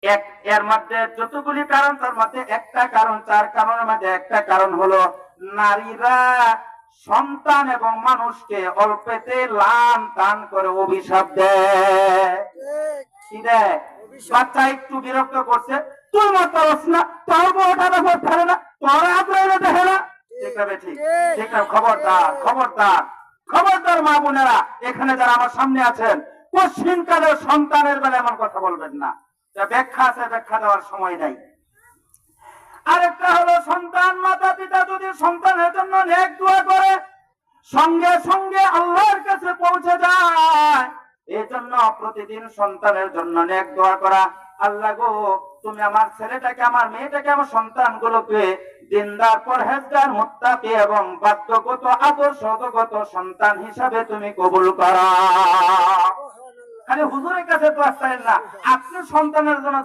এর মধ্যে যতগুলি কারণ, তার মধ্যে একটা কারণ, 4 কারণের মধ্যে একটা কারণ হলো নারীরা সন্তান এবং মানুষকে অল্পেতে লান টান করে অভিশাপ দেয়। কি দেয়? বাচ্চা একটু বিরক্ত করছে, তুই মত পারস না, তোর বউটা ব্যাপার ফেলে না, তোর আগ্রহ দেখে না। ঠিক হবে? ঠিক ঠিক না? খবরদার, খবরদার, খবরদার মা বোনেরা, এখানে যারা আমার সামনে আছেন, পশ্চিমকালের সন্তানের বেলা এমন কথা বলবেন না। ব্যাখ্যা আছে, ব্যাখ্যা দেওয়ার সময় নাই। আরেকটা হলো সন্তান, মাতা পিতা যদি সন্তানের জন্য নেক দোয়া করে, সঙ্গে সঙ্গে আল্লাহর কাছে পৌঁছে যায়। এই জন্য প্রতিদিন সন্তানের জন্য নেক দোয়া করা। আল্লাহ গো, তুমি আমার ছেলেটাকে, আমার মেয়েটাকে, আমার সন্তানগুলোকে দিনদার, পরহেজগার, মুত্তাকি এবং বাধ্যগত, আদর্শগত সন্তান হিসাবে তুমি কবুল করো। খালি হুজুরের কাছে তো আসছেন না, আপনি সন্তানের জন্য